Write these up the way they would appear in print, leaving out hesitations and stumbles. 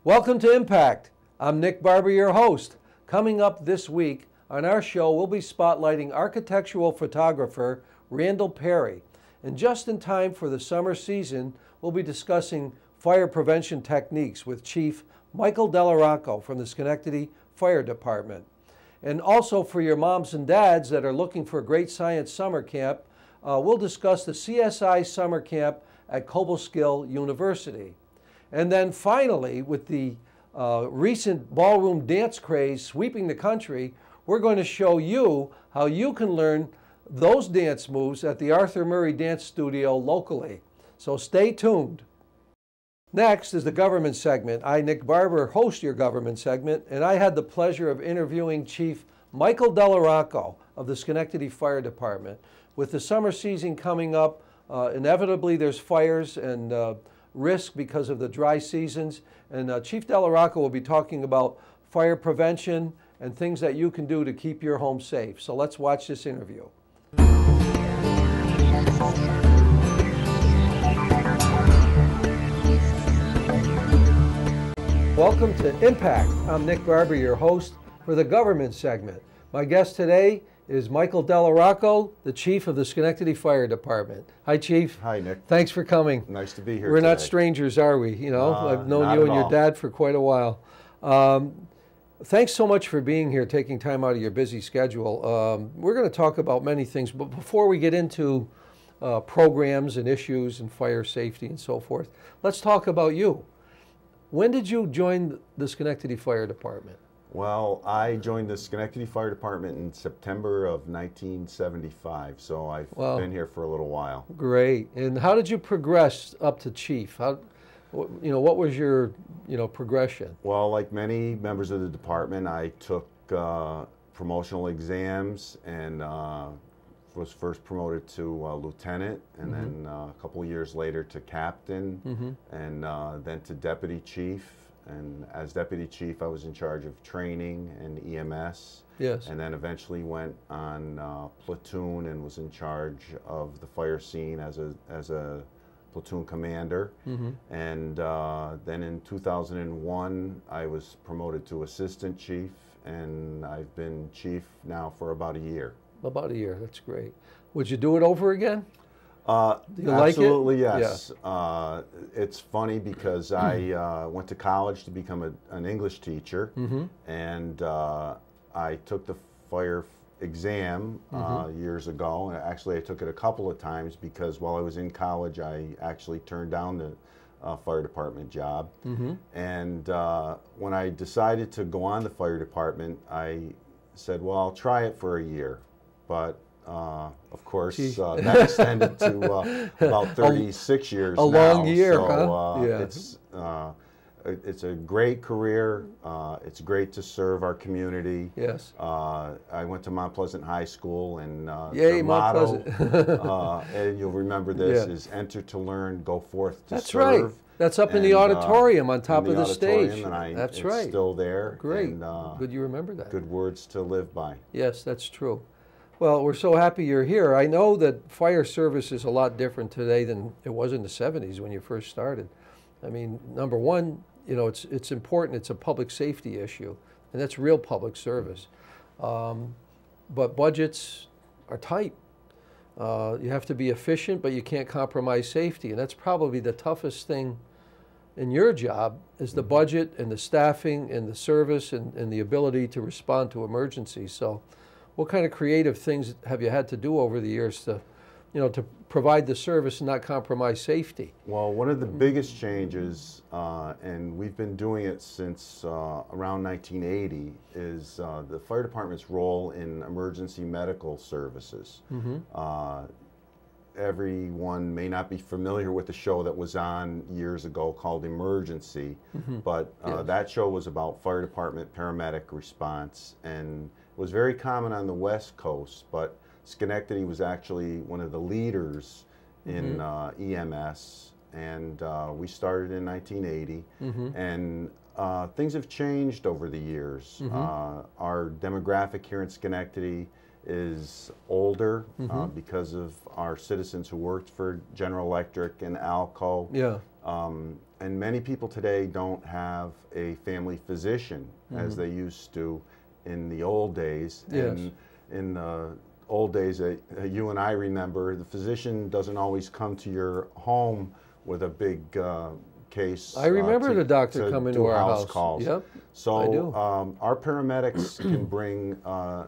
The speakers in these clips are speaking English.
Welcome to Impact. I'm Nick Barber, your host. Coming up this week on our show, we'll be spotlighting architectural photographer Randall Perry. And just in time for the summer season, we'll be discussing fire prevention techniques with Chief Michael Della from the Schenectady Fire Department. And also for your moms and dads that are looking for a great science summer camp, we'll discuss the CSI summer camp at Cobleskill University. And then finally, with the recent ballroom dance craze sweeping the country, we're going to show you how you can learn those dance moves at the Arthur Murray Dance Studio locally. So stay tuned. Next is the government segment. I, Nick Barber, host your government segment, and I had the pleasure of interviewing Chief Michael Della of the Schenectady Fire Department. With the summer season coming up, inevitably there's fires and risk because of the dry seasons, and Chief Della will be talking about fire prevention and things that you can do to keep your home safe. So let's watch this interview. Welcome to Impact. I'm Nick Barber, your host for the government segment. My guest today is Michael Della, the Chief of the Schenectady Fire Department. Hi, Chief. Hi, Nick. Thanks for coming. Nice to be here. We're not strangers, are we? You know, I've known you and your dad for quite a while. Thanks so much for being here, taking time out of your busy schedule. We're going to talk about many things, but before we get into programs and issues and fire safety and so forth, let's talk about you. When did you join the Schenectady Fire Department? Well, I joined the Schenectady Fire Department in September of 1975, so I've been here for a little while. Great. And how did you progress up to chief? How, what was your, progression? Well, like many members of the department, I took promotional exams and was first promoted to lieutenant, and then a couple of years later to captain, and then to deputy chief. And as deputy chief, I was in charge of training and EMS. Yes. And then eventually went on platoon and was in charge of the fire scene as a platoon commander. And then in 2001, I was promoted to assistant chief, and I've been chief now for about a year. About a year, that's great. Would you do it over again? Do you absolutely, like it? Yes. Yeah. It's funny because I went to college to become an English teacher, and I took the fire exam years ago. And actually, I took it a couple of times because while I was in college, I actually turned down the fire department job. And when I decided to go on the fire department, I said, well, I'll try it for a year. But of course, that extended to about 36 years now. A long year, so, huh? Yeah. It's a great career. It's great to serve our community. Yes. I went to Mount Pleasant High School, and Yay, the Mount motto, Pleasant. and you'll remember this, is enter to learn, go forth to That's serve. Right. That's up in the auditorium on top of the stage. And That's it's right. still there. Great. And, good you remember that. Good words to live by. Yes, that's true. Well, we're so happy you're here. I know that fire service is a lot different today than it was in the 70s when you first started. I mean, number one, it's important. It's a public safety issue, and that's real public service. But budgets are tight. You have to be efficient, but you can't compromise safety, and that's probably the toughest thing in your job is the budget and the staffing and the service and the ability to respond to emergencies. So what kind of creative things have you had to do over the years to, to provide the service and not compromise safety? Well, one of the biggest changes, and we've been doing it since around 1980, is the fire department's role in emergency medical services. Everyone may not be familiar with the show that was on years ago called Emergency, but that show was about fire department paramedic response, and it was very common on the West Coast, but Schenectady was actually one of the leaders in EMS, and we started in 1980, and things have changed over the years. Our demographic here in Schenectady is older because of our citizens who worked for General Electric and Alco. Yeah. and many people today don't have a family physician as they used to in the old days. Yes. And in the old days that you and I remember, the physician doesn't always come to your home with a big case. I remember the doctor coming to our house. Calls. Yep, so I do. Our paramedics can bring a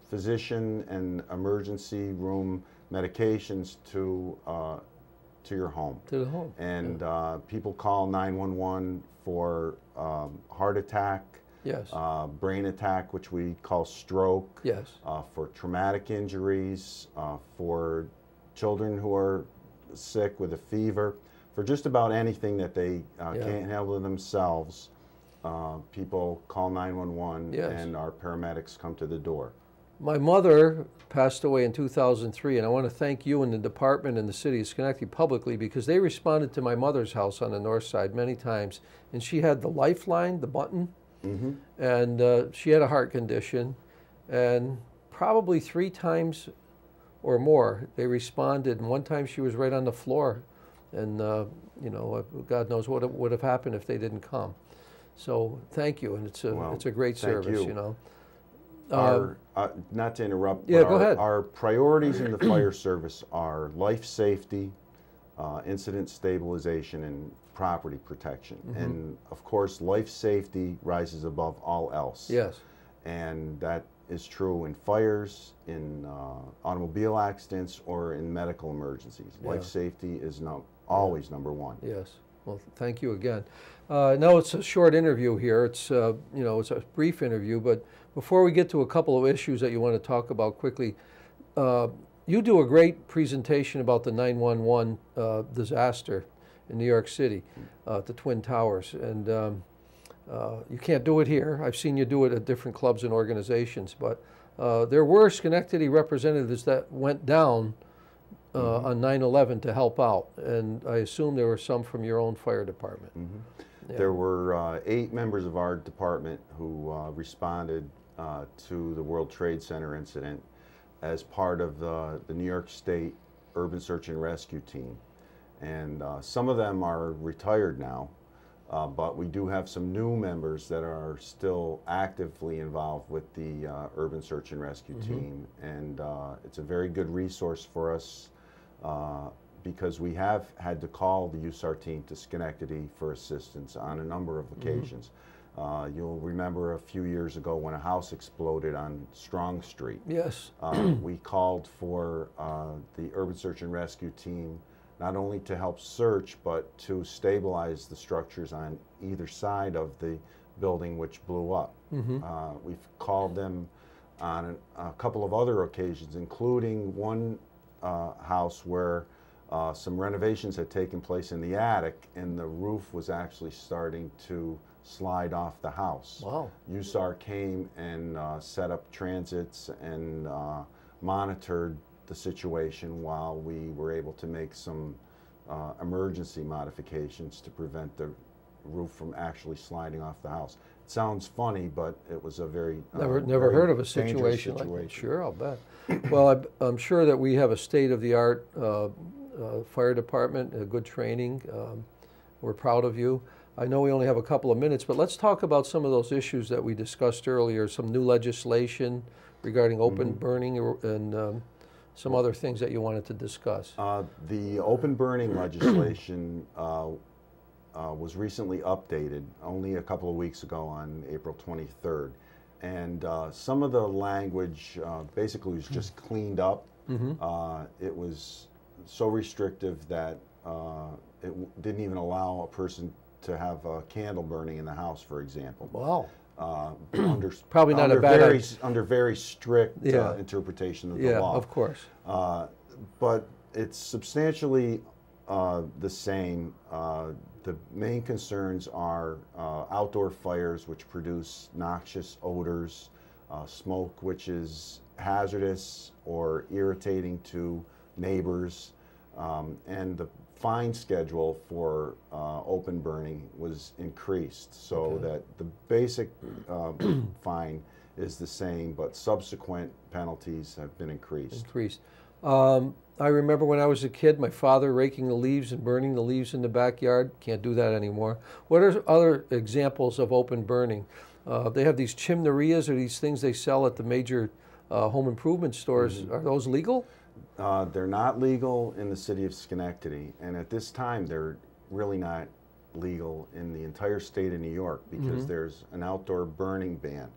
physician and emergency room medications to your home. To the home. And people call 911 for heart attack, Yes. brain attack, which we call stroke, Yes. for traumatic injuries, for children who are sick with a fever, for just about anything that they can't handle themselves. People call 911 Yes. and our paramedics come to the door. My mother passed away in 2003, and I want to thank you and the department and the City of Schenectady publicly, because they responded to my mother's house on the north side many times, and she had the lifeline, the button, and she had a heart condition, and probably 3 times or more they responded, and one time she was right on the floor, and you know, God knows what would have happened if they didn't come. So thank you, and it's a great service, you know. Our, not to interrupt, yeah, but go ahead. Our priorities in the fire service are life safety, incident stabilization, and property protection. And of course, life safety rises above all else. Yes. And that is true in fires, in automobile accidents, or in medical emergencies. Life safety is always number one. Yes. Well, thank you again. Now it's a short interview here. It's you know, it's a brief interview, but before we get to a couple of issues that you want to talk about quickly, you do a great presentation about the 911 disaster in New York City, at the Twin Towers, and you can't do it here. I've seen you do it at different clubs and organizations, but there were Schenectady representatives that went down on 9/11 to help out, and I assume there were some from your own fire department. Yeah. There were 8 members of our department who responded to the World Trade Center incident as part of the New York State Urban Search and Rescue Team. And some of them are retired now, but we do have some new members that are still actively involved with the Urban Search and Rescue Team. And it's a very good resource for us because we have had to call the USAR team to Schenectady for assistance on a number of occasions. You'll remember a few years ago when a house exploded on Strong Street. Yes. We called for the Urban Search and Rescue team not only to help search, but to stabilize the structures on either side of the building which blew up. We've called them on a couple of other occasions, including one house where some renovations had taken place in the attic and the roof was actually starting to slide off the house. Wow. USAR came and set up transits and monitored the situation while we were able to make some emergency modifications to prevent the roof from actually sliding off the house. It sounds funny, but it was a very Never very heard of a situation like that. Sure, I'll bet. Well, I'm sure that we have a state-of-the-art fire department, good training. We're proud of you. I know we only have a couple of minutes, but let's talk about some of those issues that we discussed earlier, some new legislation regarding open burning and some other things that you wanted to discuss. The open burning legislation was recently updated only a couple of weeks ago on April 23rd. And some of the language basically was just cleaned up. It was so restrictive that it didn't even allow a person to have a candle burning in the house, for example. Wow. Probably not a bad idea. Under very strict interpretation of the law. Yeah, of course. But it's substantially the same. The main concerns are outdoor fires, which produce noxious odors, smoke, which is hazardous or irritating to neighbors, and the fine schedule for open burning was increased so that the basic fine is the same, but subsequent penalties have been increased. I remember when I was a kid, my father raking the leaves and burning the leaves in the backyard. Can't do that anymore. What are other examples of open burning? They have these chimnerías, or these things they sell at the major home improvement stores. Are those legal? They're not legal in the city of Schenectady, and at this time they're really not legal in the entire state of New York because there's an outdoor burning ban.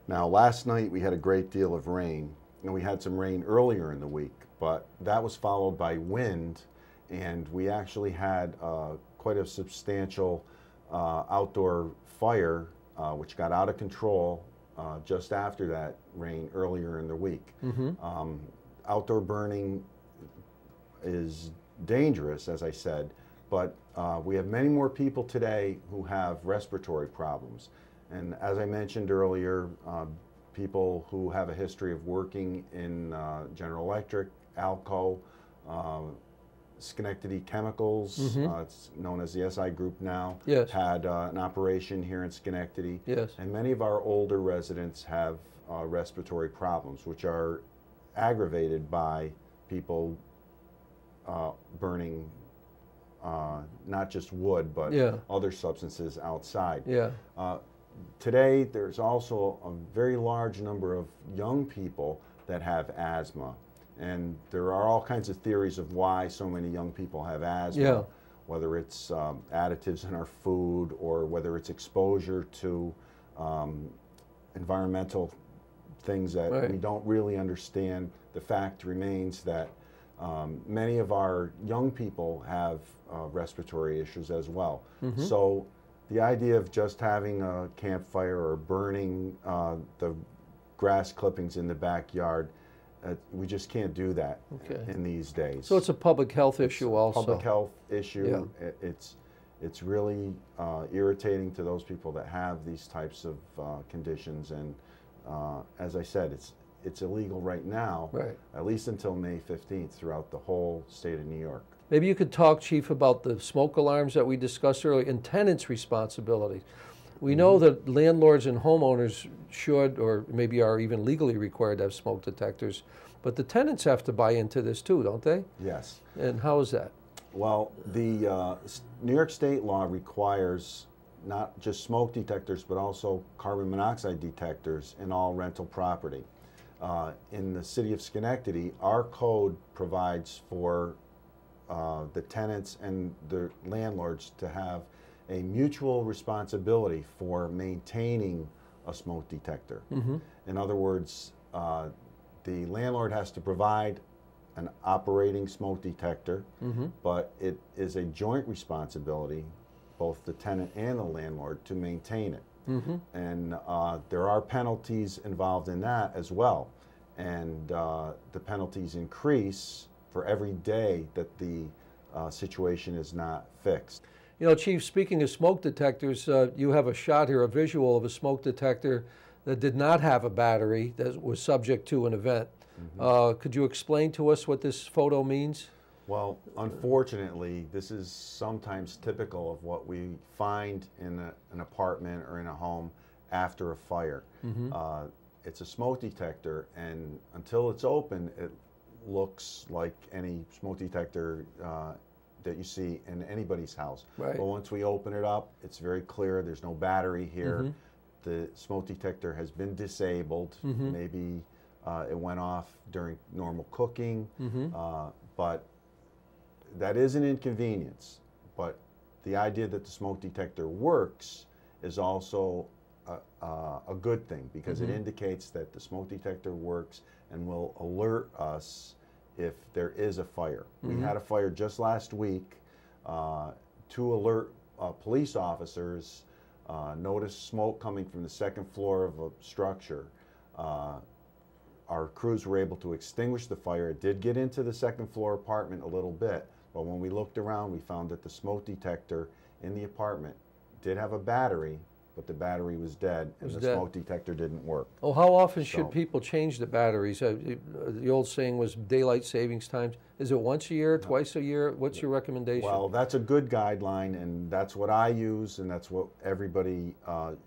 Now, last night we had a great deal of rain, and we had some rain earlier in the week, but that was followed by wind, and we actually had quite a substantial outdoor fire which got out of control just after that rain earlier in the week. Outdoor burning is dangerous, as I said, but we have many more people today who have respiratory problems. And as I mentioned earlier, people who have a history of working in General Electric, Alco, Schenectady Chemicals, it's known as the SI Group now, had an operation here in Schenectady. And many of our older residents have respiratory problems, which are aggravated by people burning not just wood, but other substances outside. Today, there's also a very large number of young people that have asthma. And there are all kinds of theories of why so many young people have asthma, whether it's additives in our food or whether it's exposure to environmental things that we don't really understand. The fact remains that many of our young people have respiratory issues as well. So the idea of just having a campfire or burning the grass clippings in the backyard, we just can't do that in these days. So it's a public health issue also. Public health issue. It's really irritating to those people that have these types of conditions. And as I said, it's illegal right now, at least until May 15th throughout the whole state of New York. Maybe you could talk, Chief, about the smoke alarms that we discussed earlier and tenants' responsibilities. We know that landlords and homeowners should, or maybe are even legally required to have smoke detectors, but the tenants have to buy into this too, don't they? Yes. And how is that? Well, the New York state law requires not just smoke detectors, but also carbon monoxide detectors in all rental property. In the city of Schenectady, our code provides for the tenants and the landlords to have a mutual responsibility for maintaining a smoke detector. In other words, the landlord has to provide an operating smoke detector, but it is a joint responsibility, both the tenant and the landlord, to maintain it. And there are penalties involved in that as well. And the penalties increase for every day that the situation is not fixed. You know, Chief, speaking of smoke detectors, you have a shot here, a visual of a smoke detector that did not have a battery, that was subject to an event. Could you explain to us what this photo means? Well, unfortunately, this is sometimes typical of what we find in an apartment or in a home after a fire. It's a smoke detector, and until it's open, it looks like any smoke detector that you see in anybody's house. But once we open it up, it's very clear there's no battery here. The smoke detector has been disabled. Maybe it went off during normal cooking, but that is an inconvenience. But the idea that the smoke detector works is also a good thing, because it indicates that the smoke detector works and will alert us if there is a fire. We had a fire just last week. 2 alert police officers noticed smoke coming from the second floor of a structure. Our crews were able to extinguish the fire. It did get into the second floor apartment a little bit, but when we looked around, we found that the smoke detector in the apartment did have a battery, but the battery was dead, and the smoke detector didn't work. Oh, how often should people change the batteries? The old saying was daylight savings times. Is it once a year, twice a year? What's your recommendation? Well, that's a good guideline, and that's what I use, and that's what everybody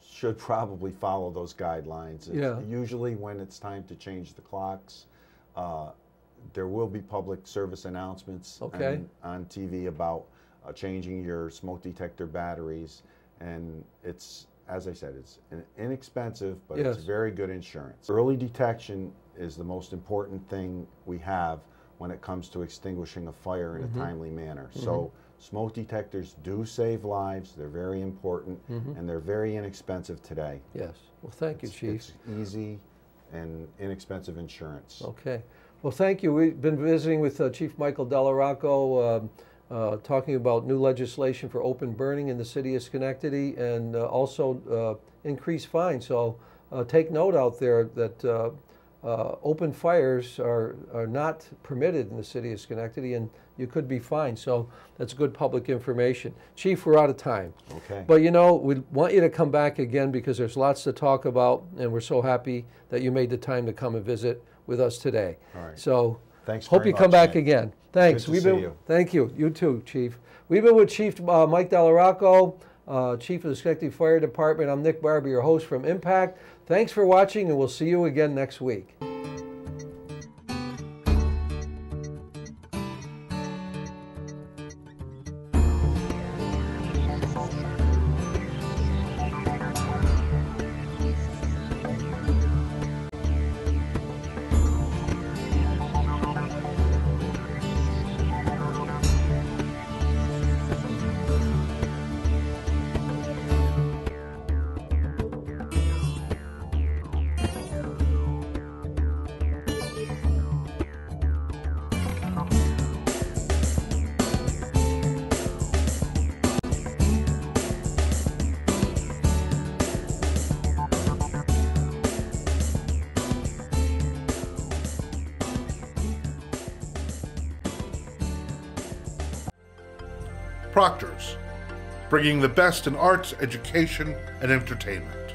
should probably follow, those guidelines. It's usually when it's time to change the clocks. there will be public service announcements on TV about changing your smoke detector batteries, and it's, as I said, it's inexpensive, but it's very good insurance. Early detection is the most important thing we have when it comes to extinguishing a fire in a timely manner. So smoke detectors do save lives, they're very important, and they're very inexpensive today. Yes. Well, thank you, Chief. It's easy and inexpensive insurance. Okay. Well, thank you. We've been visiting with Chief Michael Della, Rocco, talking about new legislation for open burning in the city of Schenectady, and also increased fines. So take note out there that open fires are not permitted in the city of Schenectady, and you could be fined. So that's good public information. Chief, we're out of time. Okay. But you know, we want you to come back again because there's lots to talk about, and we're so happy that you made the time to come and visit with us today. All right. So thanks. Hope you come back again. Thanks. Good to see you. Thank you. You too, Chief. We've been with Chief Mike Della, Rocco, Chief of the Schenectady Fire Department. I'm Nick Barber, your host from Impact. Thanks for watching, and we'll see you again next week. Proctors, bringing the best in arts, education, and entertainment.